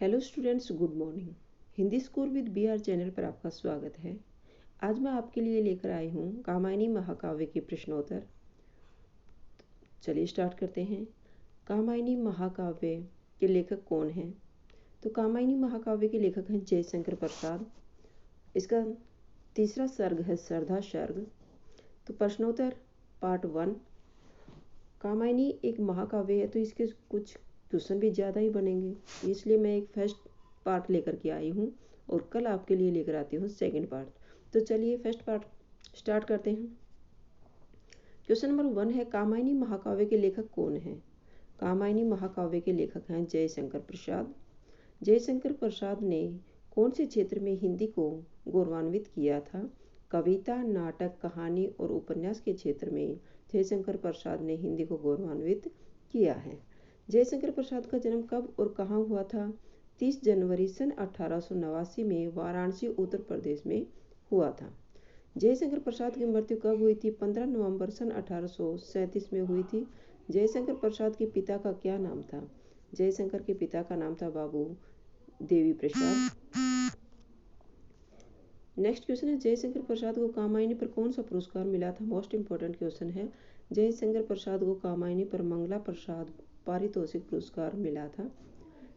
Hello students, good morning. Hindi school with BR channel पर आपका स्वागत है। आज मैं आपके लिए लेकर आई हूँ कामायनी महाकाव्य के प्रश्नोत्तर। चलिए स्टार्ट करते हैं। कामायनी महाकाव्य के लेखक कौन हैं? तो कामायनी महाकाव्य के लेखक हैं जयशंकर प्रसाद। इसका तीसरा सर्ग है श्रद्धा सर्ग। तो प्रश्नोत्तर पार्ट 1। कामायनी एक महाकाव्य है तो इसके कुछ क्वेश्चन भी ज़्यादा ही बनेंगे, इसलिए मैं एक फर्स्ट पार्ट लेकर के आई हूँ और कल आपके लिए लेकर आती हूँ सेकंड पार्ट। तो चलिए फर्स्ट पार्ट स्टार्ट करते हैं। क्वेश्चन नंबर 1 है, कामायनी महाकाव्य के लेखक कौन हैं? कामायनी महाकाव्य के लेखक हैं जयशंकर प्रसाद। जयशंकर प्रसाद ने कौन से क्षेत्र में हिंदी को गौरवान्वित किया था? कविता, नाटक, कहानी और उपन्यास के क्षेत्र में जयशंकर प्रसाद ने हिंदी को गौरवान्वित किया है। जयशंकर प्रसाद का जन्म कब और कहाँ हुआ था? 30 जनवरी सन 1889 में वाराणसी उत्तर प्रदेश में हुआ था। जयशंकर प्रसाद की मृत्यु कब हुई थी? 15 नवंबर सन 1837 में हुई थी। जयशंकर प्रसाद के पिता का क्या नाम था? जयशंकर के पिता का नाम था बाबू देवी प्रसाद। नेक्स्ट क्वेश्चन है, जयशंकर प्रसाद को कामायनी पर कौन सा पुरस्कार मिला था? मोस्ट इंपॉर्टेंट क्वेश्चन है। जयशंकर प्रसाद को कामायनी पर मंगला प्रसाद पारितोषिक पुरस्कार मिला था।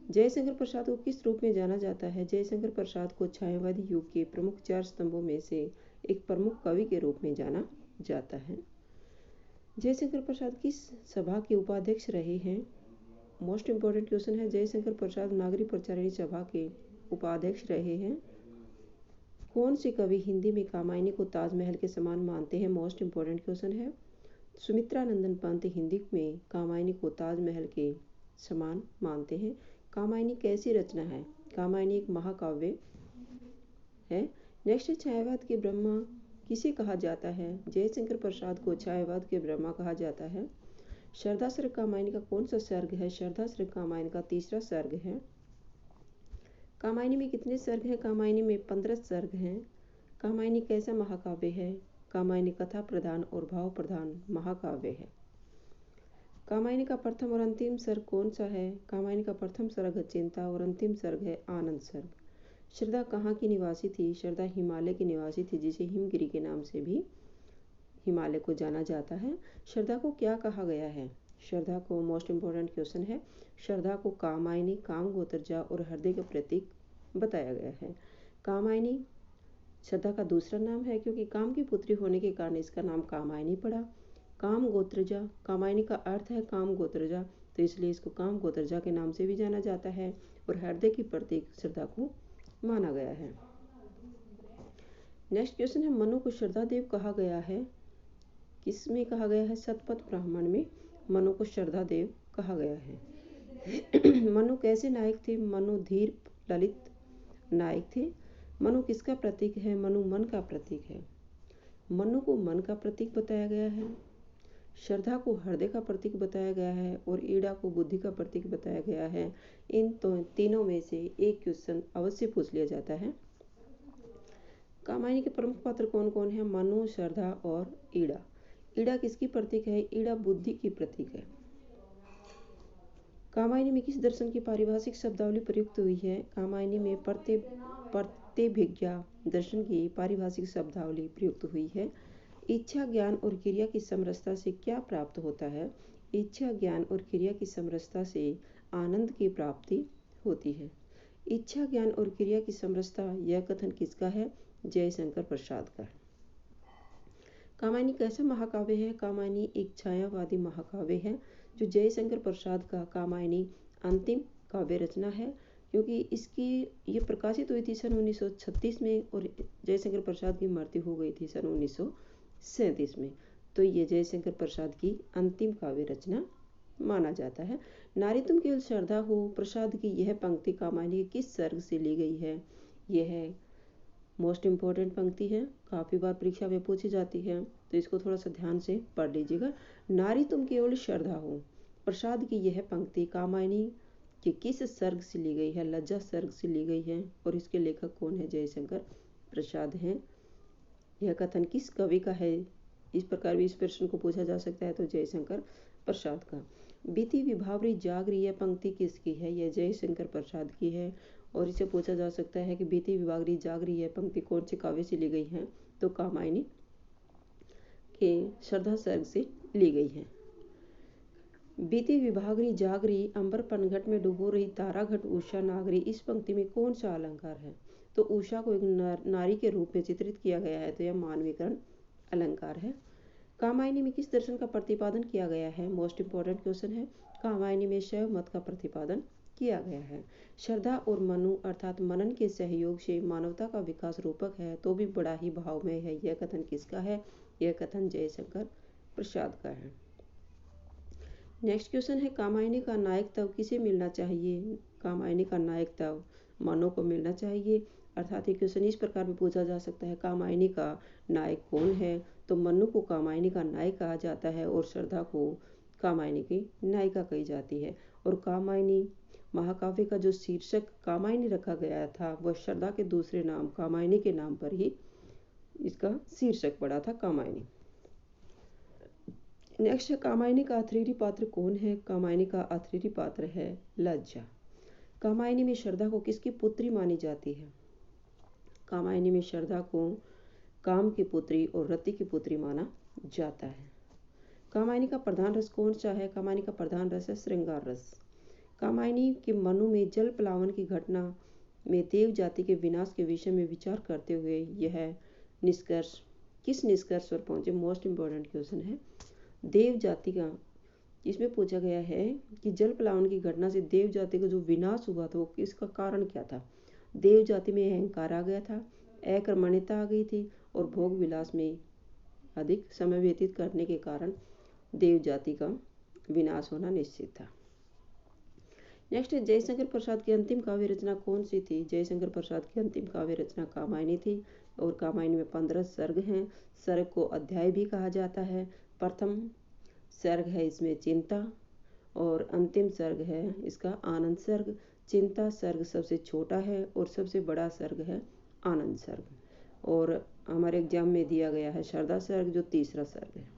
जयशंकर प्रसाद को किस रूप में जाना जाता है? जयशंकर प्रसाद को छायावादी युग के प्रमुख 4 स्तंभों में से एक प्रमुख कवि के रूप में जाना जाता है। जयशंकर प्रसाद किस सभा के उपाध्यक्ष रहे हैं? मोस्ट इंपॉर्टेंट क्वेश्चन है। जयशंकर प्रसाद नागरिक प्रचारिणी सभा के उपाध्यक्ष रहे हैं। कौन से कवि हिंदी में कामायनी को ताजमहल के समान मानते हैं? मोस्ट इंपॉर्टेंट क्वेश्चन है। सुमित्रानंदन पंत हिंदी में कामायनी को ताजमहल के समान मानते हैं। कामायनी कैसी रचना है? कामायनी एक महाकाव्य है। नेक्स्ट है, छायावाद के ब्रह्मा किसे कहा जाता है? जयशंकर प्रसाद को छायावाद के ब्रह्मा कहा जाता है। श्रद्धा सर्ग कामायनी का कौन सा सर्ग है? श्रद्धा सर्ग कामायनी का तीसरा सर्ग है। कामायनी में कितने सर्ग हैं? कामायनी में 15 सर्ग हैं। कामायनी कैसा महाकाव्य है? कामायनी कथा प्रधान और भाव प्रधान महाकाव्य है। कामायनी का प्रथम और अंतिम सर्ग कौन सा है? कामायनी का प्रथम सर्ग है चिंता और अंतिम सर्ग है आनंद सर्ग। श्रद्धा कहाँ की निवासी थी? श्रद्धा हिमालय की निवासी थी, जिसे हिमगिरी के नाम से भी हिमालय को जाना जाता है। श्रद्धा को क्या कहा गया है? श्रद्धा को, मोस्ट इंपॉर्टेंट क्वेश्चन है, श्रद्धा को कामायनी, काम गोत्रजा और हृदय का प्रतीक बताया गया है। कामायनी श्रद्धा का दूसरा नाम है, क्योंकि काम की पुत्री होने के कारण इसका नाम कामायनी पड़ा। काम गोत्रजा, कामायनी का अर्थ है काम गोत्रजा, तो इसलिए इसको काम गोत्रजा के नाम से भी जाना जाता है और हृदय की प्रतीक श्रद्धा को माना गया है। नेक्स्ट क्वेश्चन है, मनु को श्रद्धा देव कहा गया है। किस में कहा गया है? शतपथ ब्राह्मण में मनु को श्रद्धा देव कहा गया है। मनु कैसे नायक थे? मनु धीर ललित नायक थे। मनु किसका प्रतीक है? मनु मन का प्रतीक है। मनु को मन का प्रतीक बताया गया है। श्रद्धा को हृदय का प्रतीक बताया गया है और ईड़ा को बुद्धि का प्रतीक बताया गया है। इन तीनों में से एक क्वेश्चन अवश्य पूछ लिया जाता है। कामायनी के प्रमुख पात्र कौन कौन है? मनु, श्रद्धा और ईड़ा। ईड़ा किसकी प्रतीक है? ईड़ा बुद्धि की प्रतीक है। कामायनी में किस दर्शन की पारिभाषिक शब्दावली प्रयुक्त हुई है? कामायनी में प्रत्यभिज्ञा दर्शन की पारिभाषिक शब्दावली प्रयुक्त हुई है। इच्छा, ज्ञान और क्रिया की समरसता से क्या प्राप्त होता है? इच्छा, ज्ञान और क्रिया की समरसता से आनंद की प्राप्ति होती है। इच्छा, ज्ञान और क्रिया की समरसता, यह कथन किसका है? जयशंकर प्रसाद का है। कामायनी कैसा महाकाव्य है? कामायनी एक छायावादी महाकाव्य है, जो जयशंकर प्रसाद का कामायनी अंतिम काव्य रचना है, क्योंकि इसकी ये प्रकाशित हुई थी सन 1936 में और जयशंकर प्रसाद की मृत्यु हो गई थी सन 1937 में। तो ये जयशंकर प्रसाद की अंतिम काव्य रचना माना जाता है। नारी तुम केवल श्रद्धा हो प्रसाद की यह पंक्ति कामायनी के किस सर्ग से ली गई है? यह मोस्ट इंपॉर्टेंट पंक्ति है, काफ़ी बार परीक्षा में पूछी जाती है, तो इसको थोड़ा सा ध्यान से पढ़ लीजिएगा। नारी तुम केवल श्रद्धा हो प्रसाद की यह पंक्ति कामायनी के किस सर्ग से ली गई है? लज्जा सर्ग से ली गई है और इसके लेखक कौन है? जयशंकर प्रसाद हैं। यह कथन किस कवि का है? इस प्रकार भी इस प्रश्न को पूछा जा सकता है, तो जयशंकर प्रसाद का। बीती विभावरी जागरी यह पंक्ति किसकी है? यह जयशंकर प्रसाद की है। और इसे पूछा जा सकता है कि बीती विभावरी जागरी यह पंक्ति कौन से काव्य से ली गई है? तो कामायनी के श्रद्धा सर्ग से ली गई है। बीती विभागरी जागरी अंबर पनघट में डूबो रही तारा घट उषा नागरी, इस पंक्ति में कौन सा अलंकार है? तो उषा को एक नारी के रूप में चित्रित किया गया है, तो यह मानवीकरण अलंकार है। कामायनी में किस दर्शन का प्रतिपादन किया गया है? मोस्ट इंपॉर्टेंट क्वेश्चन है। कामायनी में शैव मत का प्रतिपादन किया गया है। श्रद्धा और मनु अर्थात मनन के सहयोग से मानवता का विकास रूपक है तो भी बड़ा ही भावमय है, यह कथन किसका है? यह कथन जयशंकर प्रसाद का है। नेक्स्ट क्वेश्चन है, कामायनी का नायक तव किसे मिलना चाहिए? कामायनी का नायक तव मनु को मिलना चाहिए। अर्थात ये क्वेश्चन इस प्रकार भी पूछा जा सकता है, कामायनी का नायक कौन है? तो मनु को कामायनी का नायक कहा जाता है और श्रद्धा को कामायनी की नायिका कही जाती है। और कामायनी महाकाव्य का जो शीर्षक कामायनी रखा गया था वह श्रद्धा के दूसरे नाम कामायनी के नाम पर ही इसका शीर्षक पड़ा था, कामायनी। नेक्स्ट है, कामायनी का अथृरी पात्र कौन है? कामायनी का अथृरी पात्र है लज्जा। कामायनी में श्रद्धा को किसकी पुत्री मानी जाती है? कामायनी में श्रद्धा को काम की पुत्री और रति की पुत्री माना जाता है। कामायनी का प्रधान रस कौन सा है? कामायनी का प्रधान रस है श्रृंगार रस। कामायनी के मनु में जल प्लावन की घटना में देव जाति के विनाश के विषय में विचार करते हुए यह निष्कर्ष किस निष्कर्ष पर पहुंचे? मोस्ट इंपॉर्टेंट क्वेश्चन है। देव जाति का इसमें पूछा गया है कि जल प्लावन की घटना से देव जाति का जो विनाश हुआ था वो इसका कारण क्या था? देव जाति में अहंकार आ गया था, अकर्मण्यता आ गई थी और भोग विलास में अधिक समय व्यतीत करने के कारण देव जाति का विनाश होना निश्चित था। नेक्स्ट है, जयशंकर प्रसाद की अंतिम काव्य रचना कौन सी थी? जयशंकर प्रसाद की अंतिम काव्य रचना कामायनी थी और कामायनी में 15 सर्ग हैं। सर्ग को अध्याय भी कहा जाता है। प्रथम सर्ग है इसमें चिंता और अंतिम सर्ग है इसका आनंद सर्ग। चिंता सर्ग सबसे छोटा है और सबसे बड़ा सर्ग है आनंद सर्ग। और हमारे एग्जाम में दिया गया है श्रद्धा सर्ग जो तीसरा सर्ग है।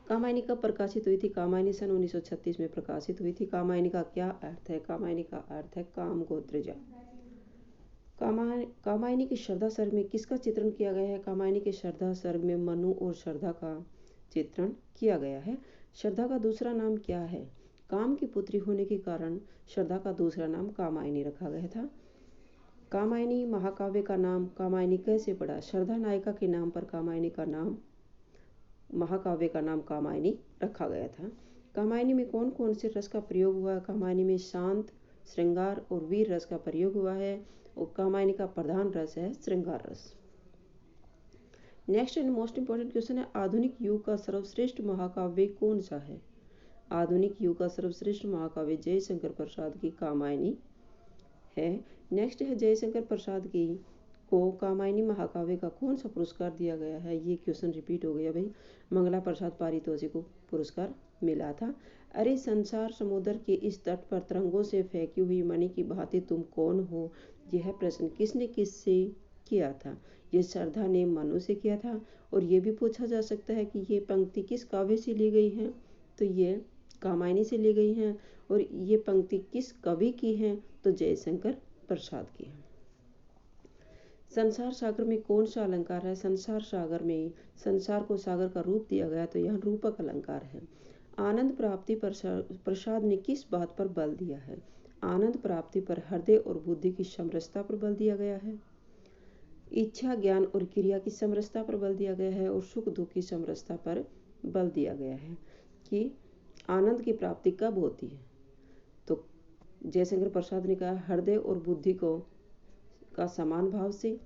कामायनी कब प्रकाशित हुई थी? कामायनी सन 1936 में प्रकाशित हुई थी। कामायनी का क्या अर्थ है? कामायनी का अर्थ है काम गोत्रजा। कामायनी के श्रद्धा सर्ग में किसका चित्रण किया गया है? कामायनी के श्रद्धा सर्ग में मनु और श्रद्धा का चित्रण किया गया है। श्रद्धा का दूसरा नाम क्या है? काम की पुत्री होने के कारण श्रद्धा का दूसरा नाम कामायनी रखा गया था। कामायनी महाकाव्य का नाम कामायनी कैसे पड़ा? श्रद्धा नायिका के नाम पर कामायनी का नाम महाकाव्य का नाम कामायनी रखा गया था। कामायनी में कौन कौन से रस का प्रयोग हुआ? कामायनी में शांत, श्रृंगार और वीर रस का प्रयोग हुआ है और कामायनी का प्रधान रस है श्रृंगार रस। Next and most important question है, आधुनिक युग का सर्वश्रेष्ठ महाकाव्य कौन सा है? आधुनिक युग का सर्वश्रेष्ठ महाकाव्य जयशंकर प्रसाद की कामायनी है। नेक्स्ट है, जयशंकर प्रसाद की को कामायनी महाकाव्य का कौन सा पुरस्कार दिया गया है? ये क्वेश्चन रिपीट हो गया भाई। मंगला प्रसाद पारितोषिक को पुरस्कार मिला था। अरे संसार समुद्र के इस तट पर तरंगों से फेंकी हुई मणि की भांति तुम कौन हो? यह प्रश्न किसने किससे किया था? ये श्रद्धा ने मनु से किया था। और ये भी पूछा जा सकता है कि ये पंक्ति किस काव्य से ली गई है? तो ये कामायनी से ली गई है। और ये पंक्ति किस कवि की है? तो जयशंकर प्रसाद की है। संसार सागर में कौन सा अलंकार है? संसार सागर में संसार को सागर का रूप दिया गया तो यह रूपक अलंकार है। आनंद प्राप्ति पर प्रसाद ने किस बात पर बल दिया है? आनंद प्राप्ति पर हृदय और बुद्धि की समरसता पर बल दिया गया है। इच्छा, ज्ञान और क्रिया की समरसता पर बल दिया गया है और सुख दुख की समरसता पर बल दिया गया है कि आनंद की प्राप्ति कब होती है? तो जयशंकर प्रसाद ने कहा हृदय और बुद्धि को का समान भाव से,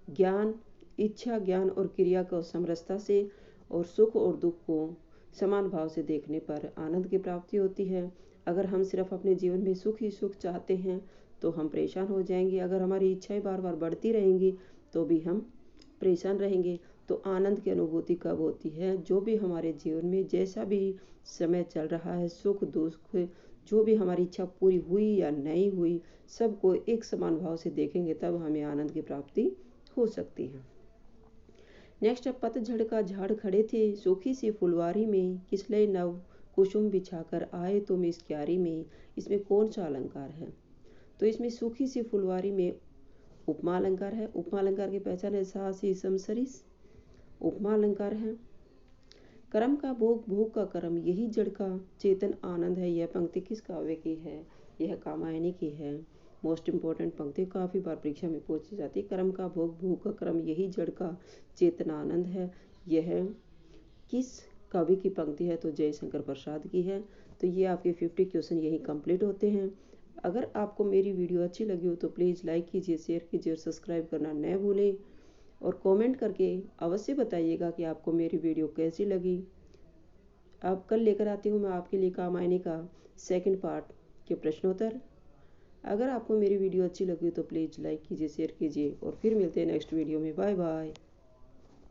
ज्ञान, इच्छा, ज्ञान और क्रिया को समरसता से और सुख और दुख को समान भाव से देखने पर आनंद की प्राप्ति होती है। अगर हम सिर्फ अपने जीवन में सुख ही सुख चाहते हैं तो हम परेशान हो जाएंगे। अगर हमारी इच्छाएं बार बार बढ़ती रहेंगी तो भी हम परेशान रहेंगे। तो आनंद की अनुभूति कब होती है? जो भी हमारे जीवन में जैसा भी समय चल रहा है, सुख दुख, जो भी हमारी इच्छा पूरी हुई या नहीं हुई, सबको एक समान भाव से देखेंगे तब हमें आनंद की प्राप्ति हो सकती है। नेक्स्ट है, पतझड़ का झाड़ खड़े थे सूखी सी फुलवारी में, किसलय नव कुसुम बिछाकर आए तुम इस क्यारी में, इसमें कौन सा अलंकार है? तो इसमें सूखी सी फुलवारी में उपमा अलंकार है। उपमा अलंकार की पहचान है सा सी सम सरिस, उपमा अलंकार है। कर्म का भोग, भोग का कर्म, यही जड़ का चेतन आनंद है। यह पंक्ति किस काव्य की है? यह कामायनी की है। मोस्ट इंपॉर्टेंट पंक्ति, काफ़ी बार परीक्षा में पूछी जाती है। कर्म का भोग, भोग का कर्म, यही जड़ का चेतन आनंद है। यह किस कवि की पंक्ति है? तो जयशंकर प्रसाद की है। तो ये आपके 50 क्वेश्चन यही कंप्लीट होते हैं। अगर आपको मेरी वीडियो अच्छी लगी हो तो प्लीज़ लाइक कीजिए, शेयर कीजिए और सब्सक्राइब करना न भूलें। और कमेंट करके अवश्य बताइएगा कि आपको मेरी वीडियो कैसी लगी। अब कल लेकर आती हूँ मैं आपके लिए कामायनी का सेकंड पार्ट के प्रश्नोत्तर। अगर आपको मेरी वीडियो अच्छी लगी तो प्लीज़ लाइक कीजिए, शेयर कीजिए और फिर मिलते हैं नेक्स्ट वीडियो में। Bye bye.